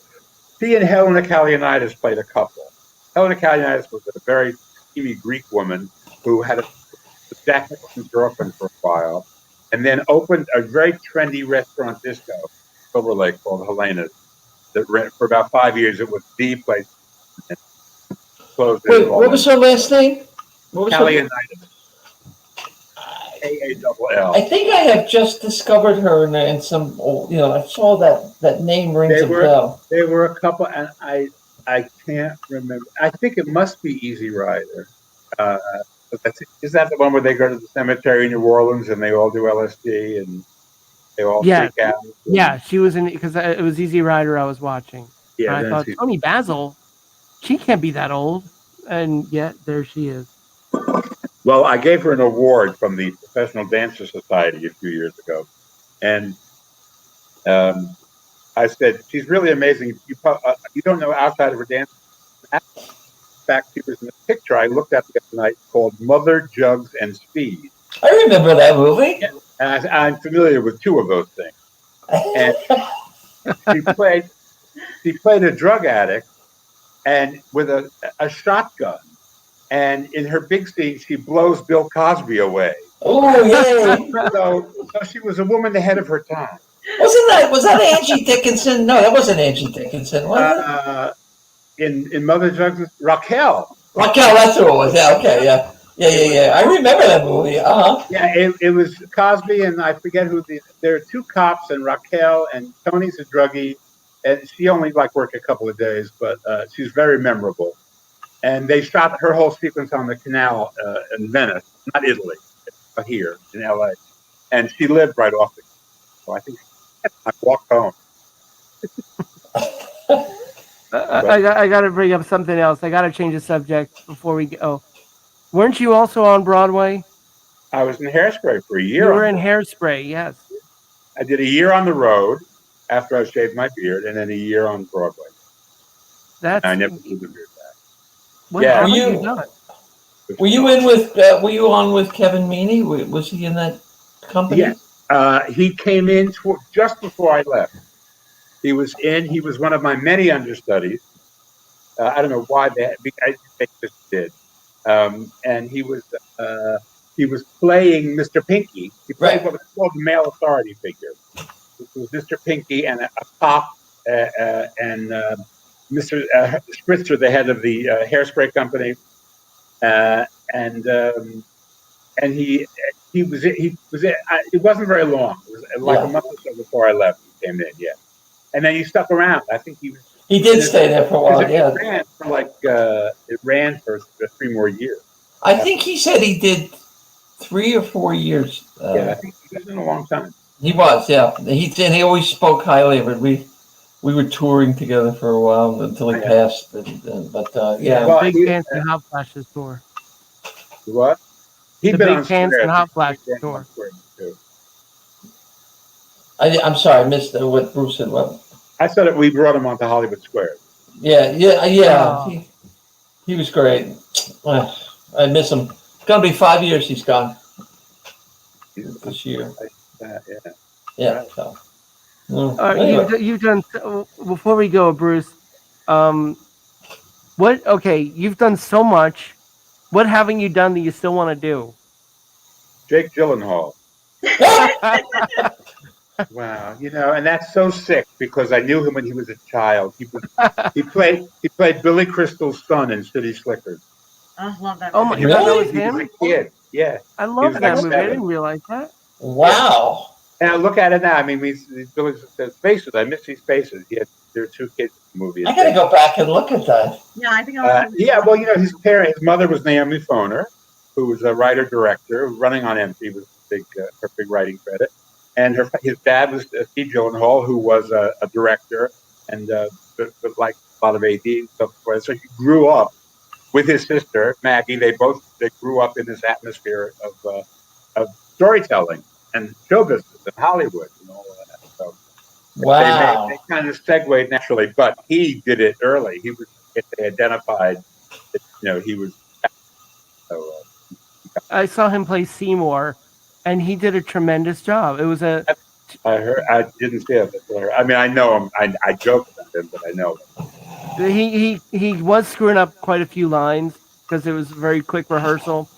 She and Helena Kallianitis played a couple. Helena Kallianitis was a very steamy Greek woman who had a Jack Nicholson's girlfriend for a while, and then opened a very trendy restaurant disco, Silver Lake, called Helena's. That ran for about 5 years. It was the place. Closed. Wait, what was her last name? Kallianitis. K-A-L-L. I think I have just discovered her in some. I saw that name rings a bell. They were a couple, and I can't remember. I think it must be Easy Rider. Is that the one where they go to the cemetery in New Orleans and they all do LSD and they all freak out? Yeah, she was in because it was Easy Rider I was watching. Yeah, and I thought Tony Basil, she can't be that old, and yet there she is. Well, I gave her an award from the Professional Dancer Society a few years ago, and I said she's really amazing. You don't know outside of her dance. In fact, she was in a picture I looked at the other night called Mother, Jugs, and Speed. I remember that movie. And I'm familiar with 2 of those things. And she played a drug addict and with a shotgun. And in her big scene, she blows Bill Cosby away. Oh, yeah. So she was a woman ahead of her time. Was that Angie Dickinson? No, that wasn't Angie Dickinson, was it? In Mother Jugs, Raquel, that's who it was. Yeah, okay, yeah. I remember that movie. Yeah, it was Cosby, and I forget who there are 2 cops, and Raquel, and Tony's a druggie, and she only worked a couple of days, but she's very memorable. And they shot her whole sequence on the canal in Venice, not Italy, but here in LA, and she lived right off the. So I think I walked home. I got to bring up something else. I got to change the subject before we go. Weren't you also on Broadway? I was in Hairspray for a year. You were in Hairspray, yes. I did a year on the road after I shaved my beard, and then a year on Broadway. I never did the beard back. What Yeah. haven't Were you you- done? Were you in with? Were you on with Kevin Meaney? Was he in that company? Yeah. He came in just before I left. He was in. He was one of my many understudies. I don't know why they just did. And he was playing Mr. Pinky. He played Right. what was called the male authority figure, which was Mr. Pinky and a cop and Mr. Spritzer, the head of the hairspray company, uh, and um, and it wasn't very long. It was like a month or so before I left. He came in, yeah, and then he stuck around. I think he was. He did stay there for a while. Yeah. It ran for 3 more years. I think he said he did 3 or 4 years. Yeah, I think he was in a long time. He was. Yeah. He always spoke highly of it. We were touring together for a while until he passed. Yeah. Well, Big Pants and Hot Flashes tour. What? He'd The been Big on Pants Square. and Hot He'd Flashes been on tour. Square, too. I'm sorry, I missed what Bruce said. What? I said that we brought him onto Hollywood Square. Yeah. Oh. He was great. I miss him. It's gonna be 5 years he's gone this year. Yeah. So. All right, Anyway. you've done. Before we go, Bruce, what? Okay, you've done so much. What haven't you done that you still want to do? Jake Gyllenhaal. Wow, and that's so sick because I knew him when he was a child. He played Billy Crystal's son in City Slickers. I love that. Oh my movie. God, that Really? was He was him. a kid. Yeah, I He love was that like movie. I 7. didn't realize that. Wow. And I look at it now. I mean, Billy's faces. I miss these faces. There are 2 kids in the movie. I gotta go back and look at that. Yeah, I think I was. Yeah, well, his mother was Naomi Foner, who was a writer-director. Running on Empty was her big writing credit. And his dad was Steve Gyllenhaal, who was a director, and but like a lot of AD and stuff. So he grew up with his sister Maggie. They grew up in this atmosphere of storytelling and show business and Hollywood and all of that. So Wow. they kind of segued naturally, but he did it early. They identified that he was. So, I saw him play Seymour, and he did a tremendous job. It was a. I didn't see it. I mean, I know him. I joke about him, but I know him. He was screwing up quite a few lines because it was a very quick rehearsal,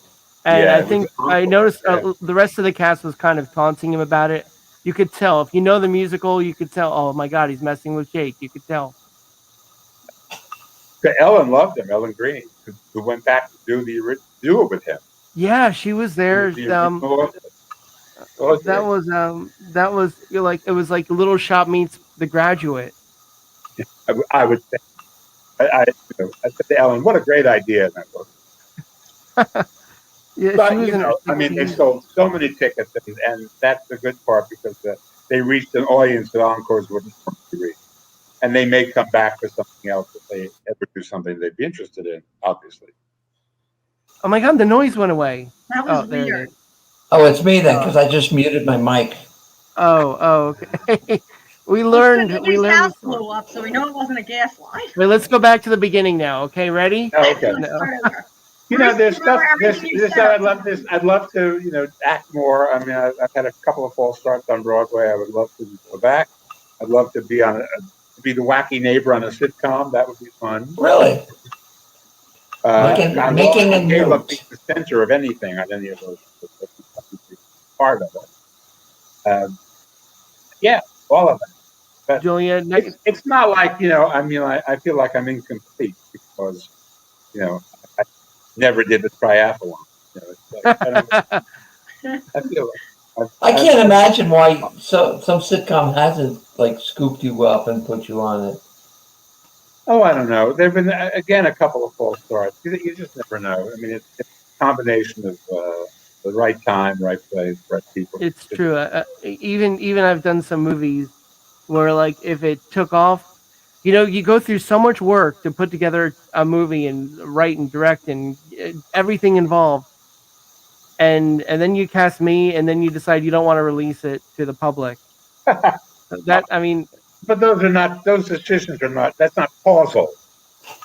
and Yeah, I think I noticed the rest of the cast was kind of taunting him about it. You could tell if you know the musical, you could tell. Oh my God, he's messing with Jake. You could tell. Ellen loved him. Ellen Green, who went back to do it with him. Yeah, she was there. That was like it was like Little Shop meets The Graduate. I would say. I said to Ellen, "What a great idea!" And that was. Yeah, But she was I mean, they sold so many tickets, and that's the good part because they reached an audience that encores wouldn't normally reach, and they may come back for something else if they ever do something they'd be interested in. Obviously. Oh my God, the noise went away. That was there it weird. is. Oh, it's me then, because I just muted my mic. Oh, okay. We learned. His house blew up, so we know it wasn't a gas line. Wait, let's go back to the beginning now. Okay, ready? Oh, okay. No. There's stuff. I'd love to, act more. I mean, I've had a couple of false starts on Broadway. I would love to go back. I'd love to be be the wacky neighbor on a sitcom. That would be fun. Really? Making a note. Be the center of anything on any of those. Part of it. Yeah, all of that. But Julia, it's not like I mean, I feel like I'm incomplete because I never did the triathlon. I feel like I can't imagine why some sitcom hasn't scooped you up and put you on it. Oh, I don't know. There've been again a couple of false starts. You just never know. I mean, it's a combination of the right time, right place, right people. it's true. Even I've done some movies where if it took off, you go through so much work to put together a movie and write and direct and everything involved, and then you cast me, and then you decide you don't want to release it to the public. But those decisions are not. That's not causal.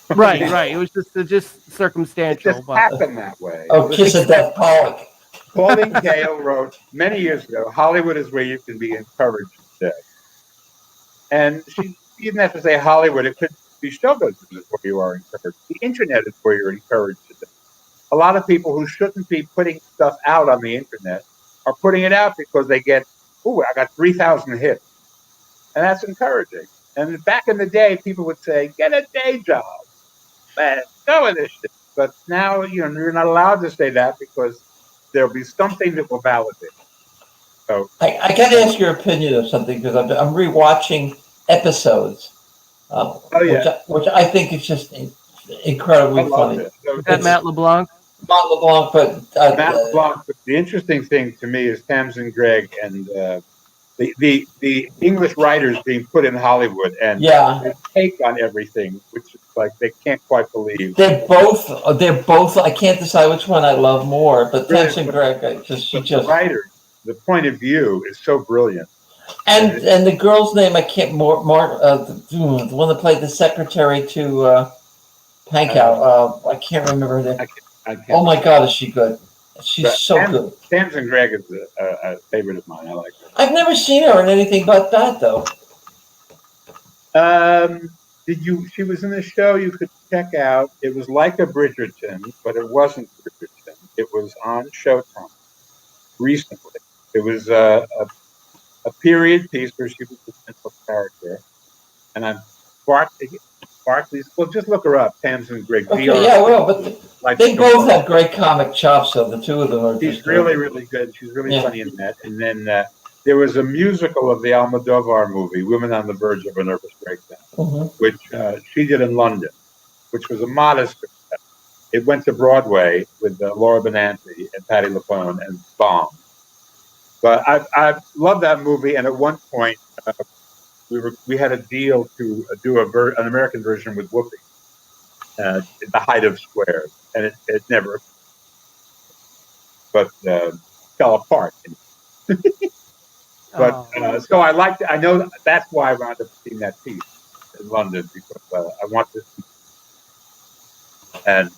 Right. It was just It circumstantial, just but happened that way. Oh, Kiss of Death, Pollock. Pauline Kael wrote many years ago, Hollywood is where you can be encouraged today. And she didn't have to say Hollywood. It could be show business is where you are encouraged. The internet is where you're encouraged today. A lot of people who shouldn't be putting stuff out on the internet are putting it out because they get, I got 3,000 hits. And that's encouraging. And back in the day, people would say, get a day job. Man, go with this shit. But now, you're not allowed to say that because there'll be something that will validate. So I got to ask your opinion of something because I'm rewatching episodes, which I think is just incredibly funny. is that Matt LeBlanc? Matt LeBlanc, but Matt LeBlanc. But the interesting thing to me is Tamsin Gregg and the English writers being put in Hollywood and their take on everything, which is like they can't quite believe. They're both. I can't decide which one I love more, but Tamsin Gregg, the writers, the point of view is so brilliant. And the girl's name I can't the one that played the secretary to Pankow. I can't remember her name. I can't. Oh my God, is she good? She's so good. Tamsin Gregg is a favorite of mine. I like her. I've never seen her in anything but that, though. She was in a show you could check out. It was like a Bridgerton, but it wasn't Bridgerton. It was on Showtime recently. It was a period piece where she was the central character. And I'm Barclays. Well, just look her up, Tamsin Gregg. Okay, but they both have great comic chops, though. The two of them are. She's really, really good. She's really funny in that. And then there was a musical of the Almodovar movie, Women on the Verge of a Nervous Breakdown, which she did in London, which was a modest success. It went to Broadway with Laura Benanti and Patti LuPone and bombed. But I love that movie. And at one point, we had a deal to do an American version with Whoopi, at the height of Squares, and it never, but fell apart. But so I liked it. I know that's why I wound up seeing that piece in London because I want this, and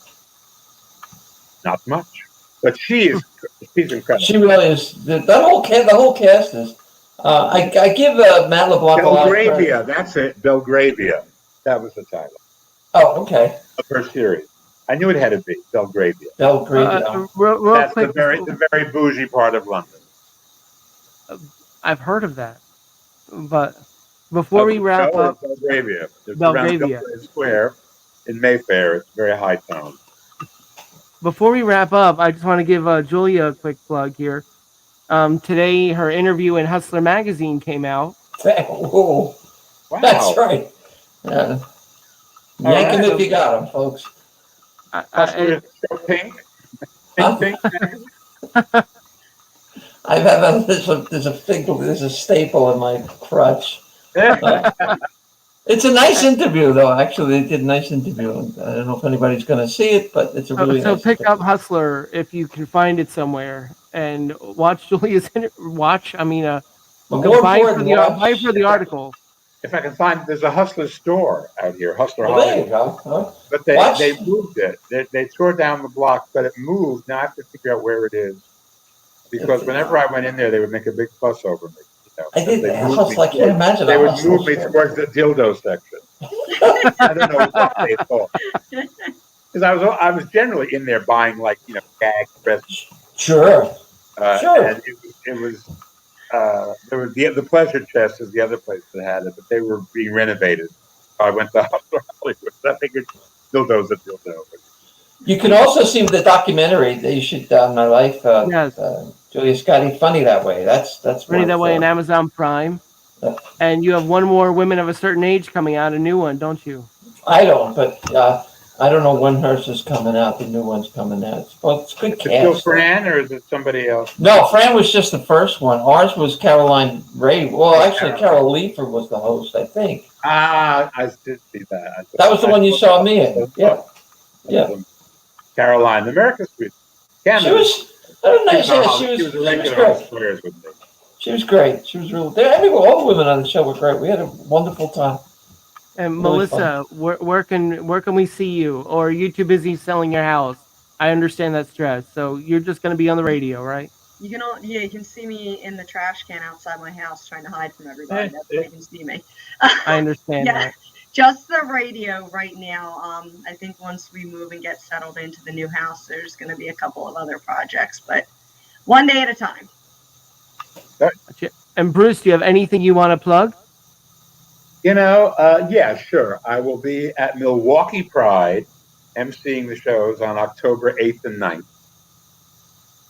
not much, but she's incredible. She really is. The whole cast is. I give Matt LeBlanc a lot of credit. Belgravia, that's it. Belgravia. That was the title. Oh, okay. Of her series. I knew it had to be Belgravia. Belgravia. That's quick, the very bougie part of London. I've heard of that. But before we wrap up, Belgravia. It's around Belgrave Square in Mayfair. It's very high tone. Before we wrap up, I just want to give Julia a quick plug here. Today, her interview in Hustler magazine came out. Whoa. Wow. That's right. Yeah. Yank him if you got him, folks. Hustler pink. Pink. There's a staple in my crutch. It's a nice interview, though. Actually, they did a nice interview. I don't know if anybody's going to see it, but it's a really nice. So pick up Hustler if you can find it somewhere, and watch Julia's buy for the article. If I can find, there's a Hustler store out here, Hustler Hollywood. There you go. Huh? But they moved it. They tore down the block, but it moved. Now I have to figure out where it is, because whenever I went in there, they would make a big fuss over me. I did. I can't imagine. They would move me towards the dildo section. I don't know what they thought, because I was generally in there buying gag presents. Sure. And it was there was the Pleasure Chest is the other place that had it, but they were being renovated. So I went to Hollywood. I figured dildo's a dildo. You can also see the documentary that you should My Life. Yes. Julia Scotti, Funny That Way. That's Funny That Way in Amazon Prime. And you have one more Women of a Certain Age coming out, a new one, don't you? I don't, but I don't know when hers is coming out. The new one's coming out. It's good cast. Is it still Fran, or is it somebody else? No, Fran was just the first one. Ours was Caroline Ray. Well, actually, Carol Leifer was the host, I think. I did see that. That was the one you saw me in. Yeah. Caroline, America's Sweet. She was. I don't know. She was a regular on Squares with me. She was great. She was real. All the women on the show were great. We had a wonderful time. And Really fun. Melissa, where can we see you? Or are you too busy selling your house? I understand that stress. So you're just going to be on the radio, right? You can see me in the trash can outside my house trying to hide from everybody. That's where you can see me. I understand Yeah, that. just the radio right now. I think once we move and get settled into the new house, there's going to be a couple of other projects, but one day at a time. And Bruce, do you have anything you want to plug? Yeah, sure. I will be at Milwaukee Pride, emceeing the shows on October 8th and 9th.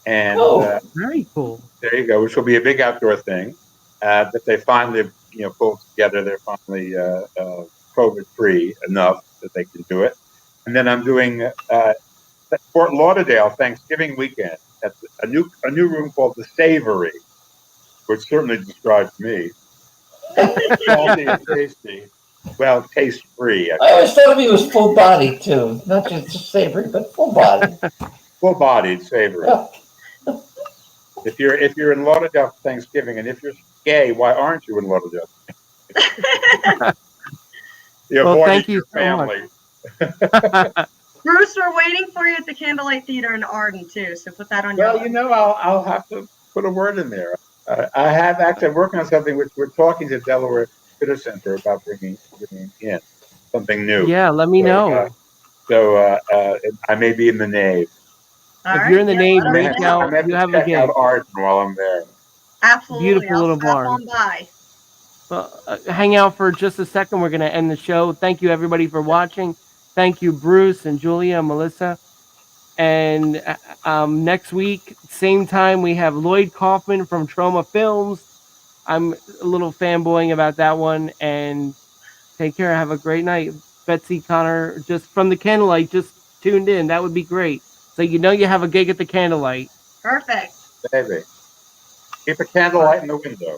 And Oh, Very cool. there you go, which will be a big outdoor thing that they finally, pulled together. They're finally COVID-free enough that they can do it. And then I'm doing Fort Lauderdale Thanksgiving weekend. That's a new room called the Savory, which certainly describes me. Salty and tasty. Well, taste free. I always thought of you as full body too, not just savory, but full body. Full bodied savory. Yeah. If you're in Lauderdale for Thanksgiving, and if you're gay, why aren't you in Lauderdale? You're Well, avoiding thank you your so much. family. Bruce, we're waiting for you at the Candlelight Theater in Arden too, so put that on your Well, list. I'll have to put a word in there. I have actually working on something which we're talking to Delaware Theater Center about bringing in something new. Yeah, let me know. So I may be in the nave. All If right, you're in the nave, let us reach know. out. I may have You to have a check gig. out Arden while I'm there. Absolutely, Beautiful I'll little stop barn. on by. Well, hang out for just a second. We're going to end the show. Thank you, everybody, for watching. Thank you, Bruce and Julia and Melissa. And next week, same time, we have Lloyd Kaufman from Trauma Films. I'm a little fanboying about that one. And take care. Have a great night. Betsy Connor, just from the Candlelight, just tuned in. That would be great. So you have a gig at the Candlelight. Perfect. Baby. Keep a candlelight in the window.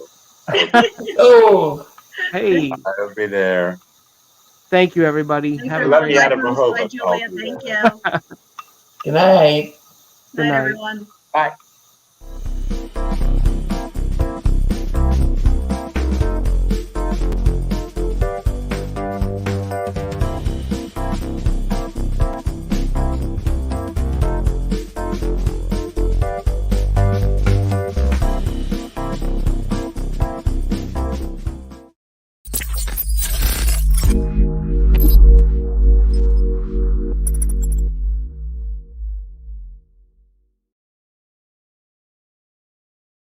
Oh, Hey, I'll be there. thank you, everybody. Thanks Have for a Let great me out night. of Bruce. Rehoboth. Bye, Julia. I'll be Thank there. you. good night. Good Night, night. everyone. Bye.